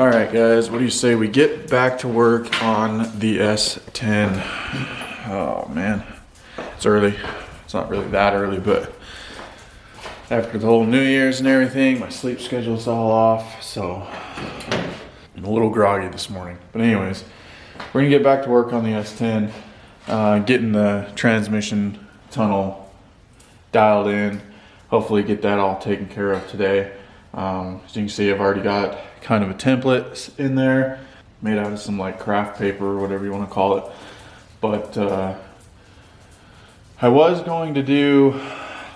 All right, guys, what do you say we get back to work on the S10? Oh man, it's early. It's not really that early, but after the whole New Year's and everything, my sleep schedule's all off, so I'm a little groggy this morning. But anyways, we're gonna get back to work on the S10, getting the transmission tunnel dialed in. Hopefully get that all taken care of today. As you can see, I've already got kind of a template in there, made out of some like craft paper or whatever you want to call it. But I was going to do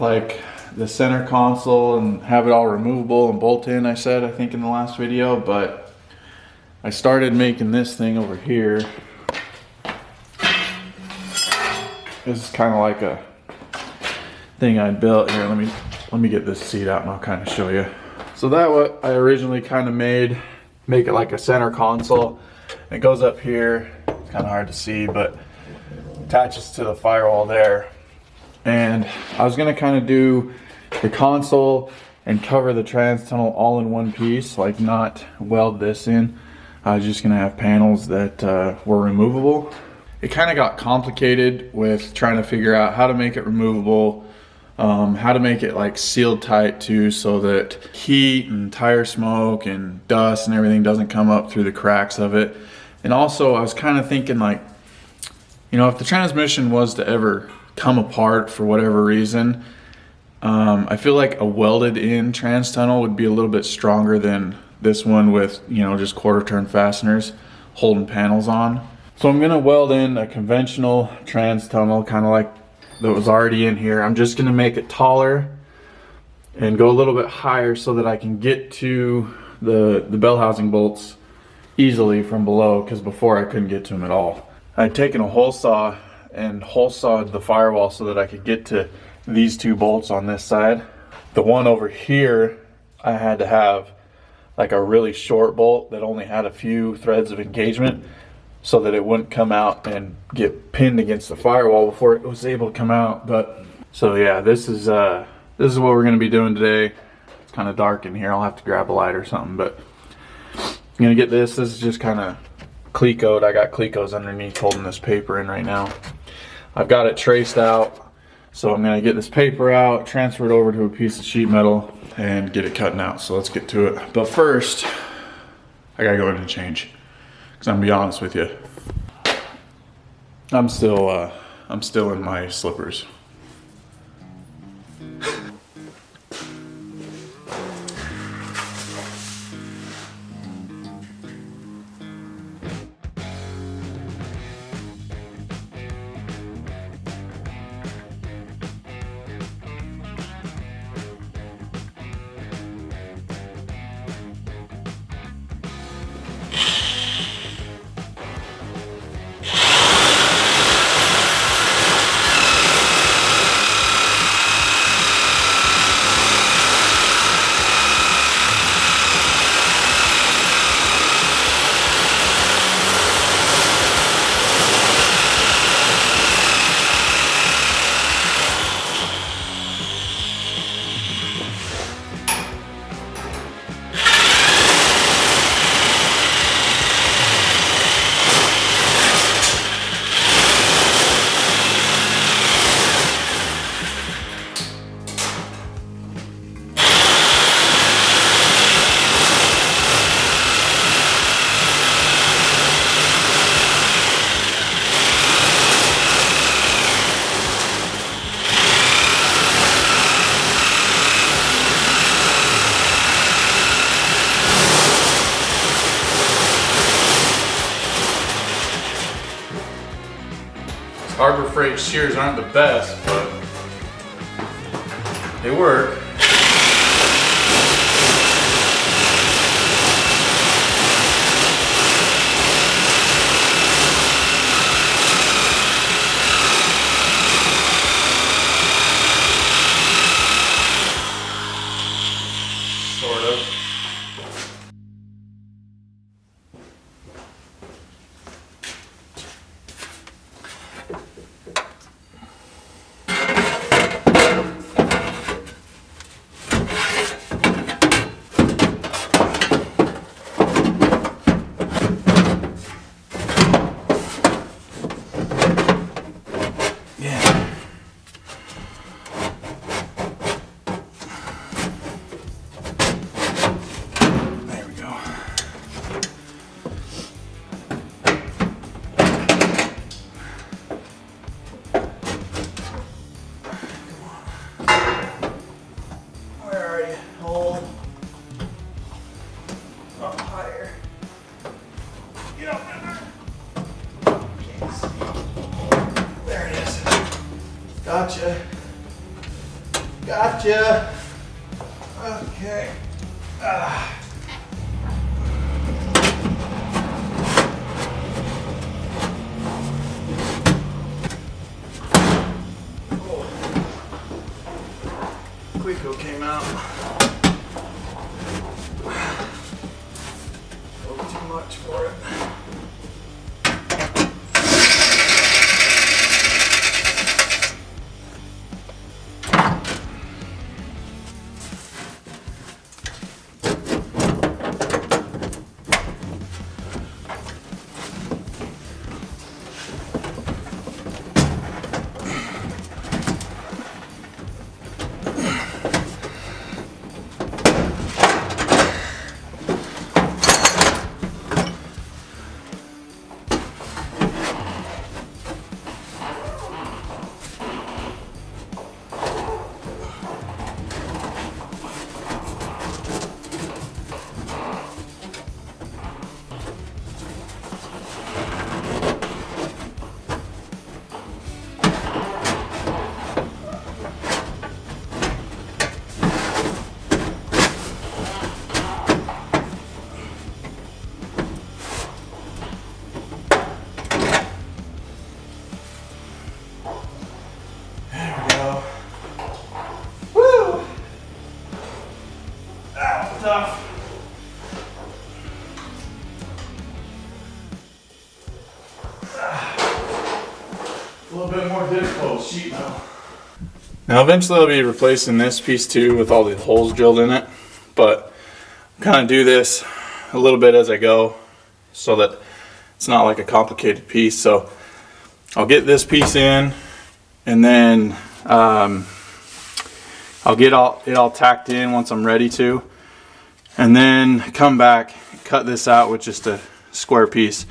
like the center console and have it all removable and bolt in, I think in the last video, but I started making this thing over here. This is kind of like a thing I built here. Let me get this seat out and I'll kind of show you. So that what I originally kind of make it like a center console. It goes up here. It's kind of hard to see, but attaches to the firewall there. And I was gonna kind of do the console and cover the trans tunnel all in one piece, like not weld this in. I was just gonna have panels that were removable. It kind of got complicated with trying to figure out how to make it removable, how to make it like sealed tight too, so that heat and tire smoke and dust and everything doesn't come up through the cracks of it. And also I was kind of thinking, like, you know, if the transmission was to ever come apart for whatever reason, I feel like a welded in trans tunnel would be a little bit stronger than this one with, you know, just quarter turn fasteners holding panels on. So I'm gonna weld in a conventional trans tunnel, kind of like that was already in here. I'm just gonna make it taller and go a little bit higher so that I can get to the bell housing bolts easily from below, because before I couldn't get to them at all. I'd taken a hole saw and hole sawed the firewall so that I could get to these two bolts on this side. The one over here, I had to have like a really short bolt that only had a few threads of engagement, so that it wouldn't come out and get pinned against the firewall before it was able to come out. But so yeah, this is what we're gonna be doing today. It's kind of dark in here. I'll have to grab a light or something, but I'm gonna get this. This is just kind of clecoed. I got clecos underneath holding this paper in right now. I've got it traced out, so I'm gonna get this paper out, transfer it over to a piece of sheet metal, and get it cutting out. So let's get to it. But first, I gotta go in and change. Because I'm gonna be honest with you, I'm still in my slippers. Harbor Freight shears aren't the best, but they work. Sort of. Gotcha. Gotcha. Okay. Quico came out. A little too much for it. A little bit more difficult sheet metal. Now eventually I'll be replacing this piece too with all the holes drilled in it, but kind of do this a little bit as I go so that it's not like a complicated piece. So I'll get this piece in, and then I'll get it all tacked in once I'm ready to, and then come back, cut this out with just a square piece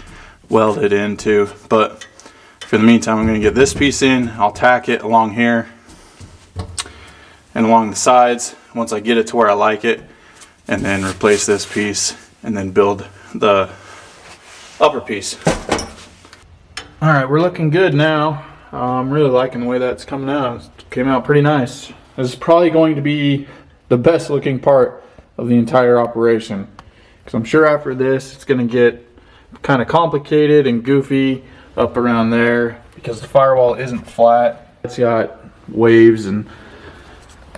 welded into. But for the meantime, I'm going to get this piece in. I'll tack it along here and along the sides once I get it to where I like it, and then replace this piece and then build the upper piece. Alright, we're looking good now. I'm really liking the way that's coming out. It came out pretty nice. This is probably going to be the best looking part of the entire operation, because I'm sure after this it's going to get kind of complicated and goofy up around there because the firewall isn't flat. It's got waves and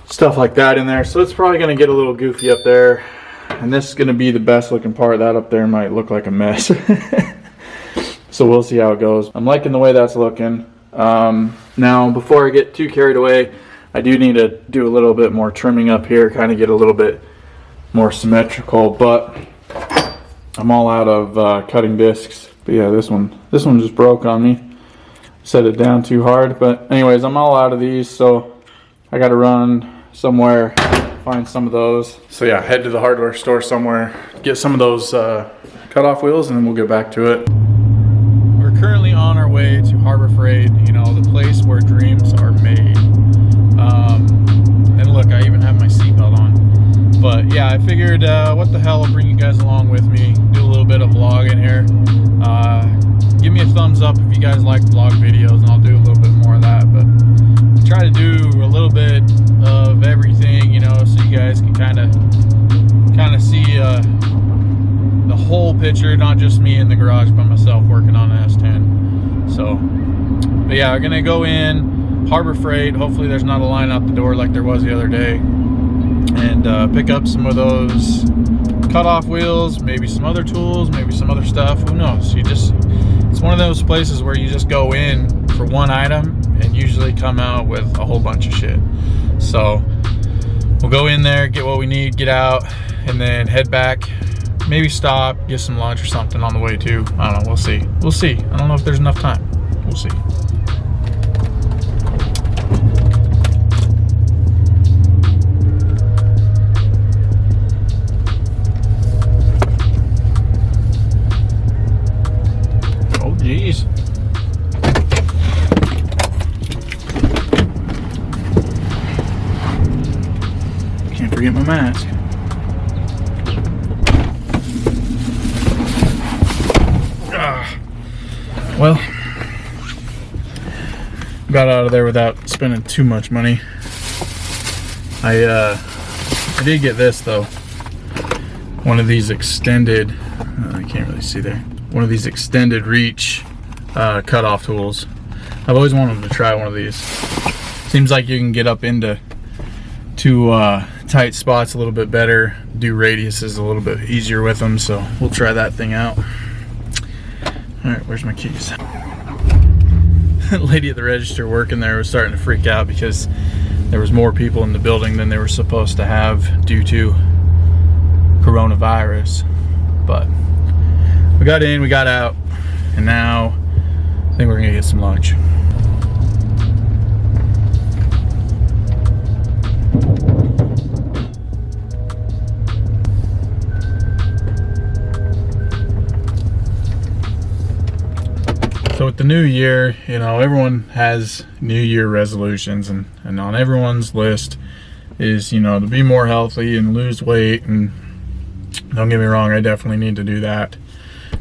stuff like that in there, so it's probably going to get a little goofy up there, and this is going to be the best looking part. That up there might look like a mess. So we'll see how it goes. I'm liking the way that's looking. Now before I get too carried away, I do need to do a little bit more trimming up here, kind of get a little bit more symmetrical, but I'm all out of cutting discs. But yeah, this one just broke on me. Set it down too hard. But anyways, I'm all out of these, so I got to run somewhere, find some of those. So yeah, head to the hardware store somewhere, get some of those cutoff wheels, and then we'll get back to it. We're currently on our way to Harbor Freight, you know, the place where dreams are made. And look, I even have my seatbelt on. But yeah, I figured, what the hell, I'll bring you guys along with me, do a little bit of vlog in here. Give me a thumbs up if you guys like vlog videos, and I'll do a little bit more of that. But I try to do a little bit of everything, you know, so you guys can kind of see the whole picture, not just me in the garage by myself working on an S10. So, but yeah, we're gonna go in Harbor Freight. Hopefully there's not a line out the door like there was the other day, and pick up some of those cutoff wheels, maybe some other tools, maybe some other stuff, who knows. It's one of those places where you just go in for one item and usually come out with a whole bunch of shit. So we'll go in there, get what we need, get out, and then head back, maybe stop, get some lunch or something on the way too. I don't know, we'll see. I don't know if there's enough time. We'll see. Jeez. Can't forget my mask. Well, got out of there without spending too much money. I did get this though. One of these extended, I can't really see there. One of these extended reach cutoff tools. I've always wanted to try one of these. Seems like you can get up into tight spots a little bit better, do radiuses a little bit easier with them, so we'll try that thing out. Alright, where's my keys? The lady at the register working there was starting to freak out because there was more people in the building than they were supposed to have due to coronavirus. But we got in, we got out, and now I think we're gonna get some lunch. So with the new year, you know, everyone has New Year resolutions, and on everyone's list is, you know, to be more healthy and lose weight. And don't get me wrong, I definitely need to do that.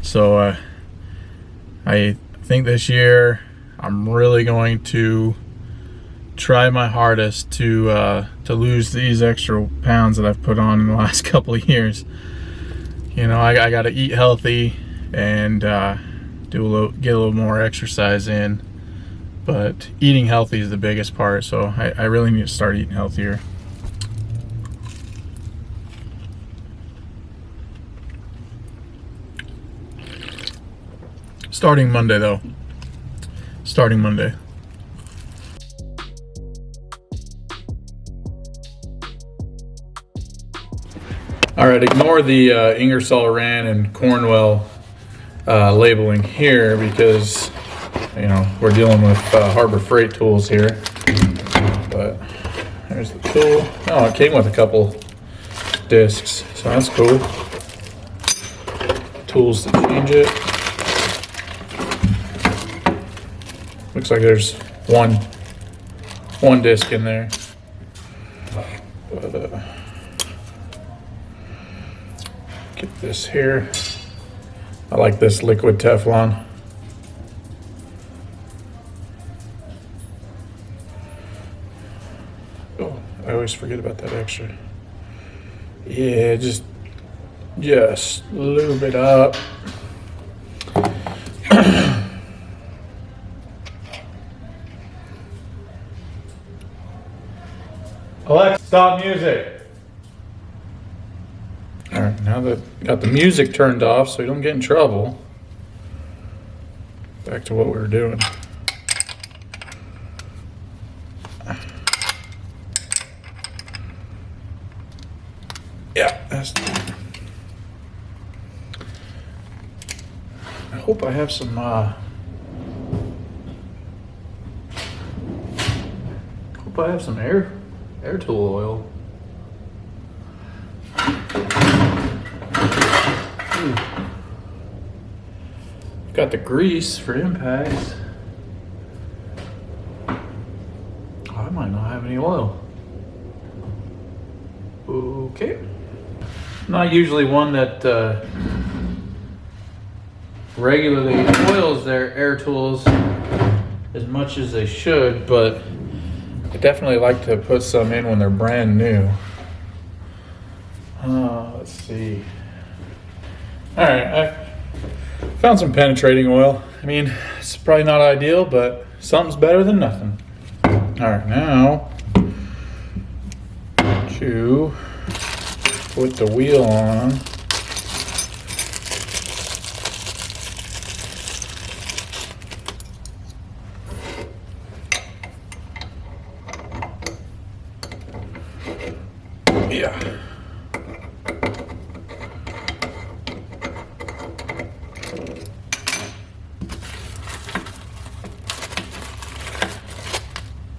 So I think this year I'm really going to try my hardest to lose these extra pounds that I've put on in the last couple of years. You know, I got to eat healthy and get a little more exercise in, but eating healthy is the biggest part, so I really need to start eating healthier. Starting Monday though. Starting Monday. Alright, ignore the Ingersoll Rand and Cornwell labeling here because, you know, we're dealing with Harbor Freight tools here. But there's the tool. Oh, it came with a couple discs, so that's cool. Tools to change it. Looks like there's one disc in there. But get this here. I like this liquid Teflon. Oh, I always forget about that extra. Yeah, just lube it up. Alexa, stop music. All right, now that got the music turned off so you don't get in trouble, back to what we were doing. Yeah, that's. I hope I have some. Hope I have some air tool oil. Got the grease for impacts. Oh, I might not have any oil. Okay. Not usually one that regularly oils their air tools as much as they should, but I definitely like to put some in when they're brand new. Let's see. All right, I found some penetrating oil. I mean, it's probably not ideal, but something's better than nothing. All right, now to put the wheel on. Yeah.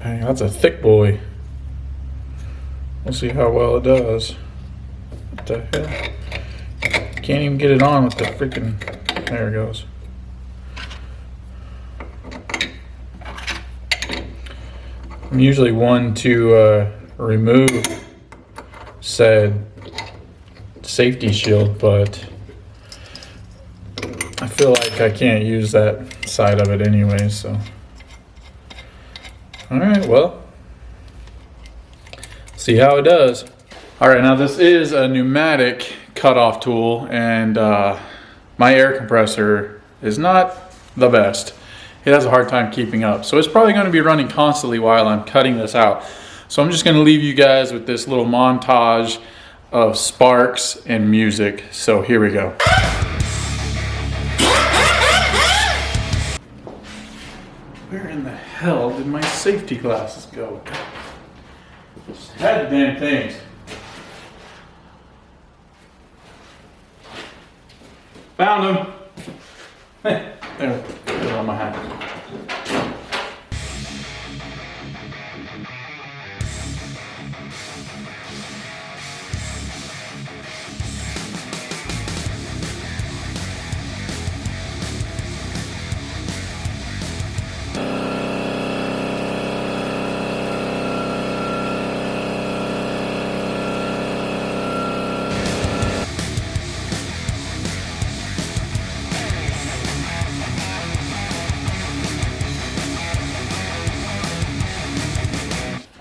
Dang, that's a thick boy. We'll see how well it does. What the hell? Can't even get it on with the freaking. There it goes. I'm usually one to remove said safety shield, but I feel like I can't use that side of it anyway, so All right, well, see how it does. All right, now this is a pneumatic cutoff tool, and my air compressor is not the best. It has a hard time keeping up. So it's probably going to be running constantly while I'm cutting this out. So I'm just going to leave you guys with this little montage of sparks and music. So here we go. Where in the hell did my safety glasses go? Just had the damn things. Found them. There, they're on my hat.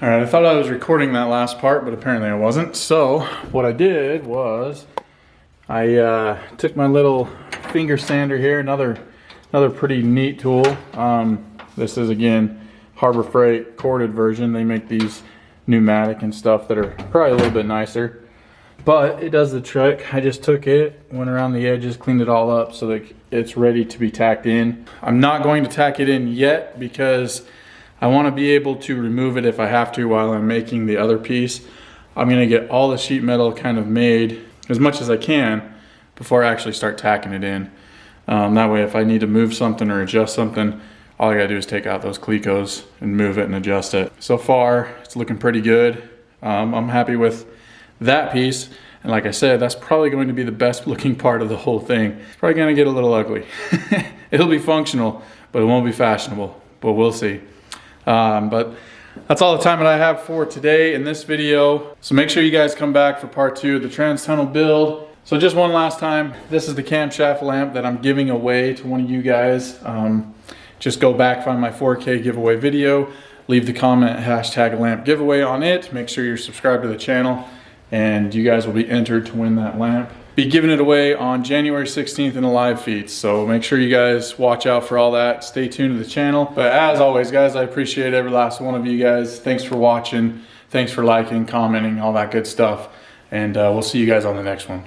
All right, I thought I was recording that last part, but apparently I wasn't. So what I did was I took my little finger sander here, another pretty neat tool. This is, again, Harbor Freight corded version. They make these pneumatic and stuff that are probably a little bit nicer, but it does the trick. I just took it, went around the edges, cleaned it all up so that it's ready to be tacked in. I'm not going to tack it in yet because I want to be able to remove it if I have to while I'm making the other piece. I'm going to get all the sheet metal kind of made as much as I can before I actually start tacking it in. That way if I need to move something or adjust something, all I gotta do is take out those clecos and move it and adjust it. So far, it's looking pretty good. I'm happy with that piece. And like I said, that's probably going to be the best looking part of the whole thing. It's probably gonna get a little ugly. It'll be functional, but it won't be fashionable, but we'll see. But that's all the time that I have for today in this video. So make sure you guys come back for part 2 of the trans tunnel build. So just one last time, this is the camshaft lamp that I'm giving away to one of you guys. Just go back, find my 4K giveaway video, leave the comment #lamp giveaway on it. Make sure you're subscribed to the channel and you guys will be entered to win that lamp. Be giving it away on January 16th in a live feed. So make sure you guys watch out for all that. Stay tuned to the channel. But as always, guys, I appreciate every last one of you guys. Thanks for watching. Thanks for liking, commenting, all that good stuff. And we'll see you guys on the next one.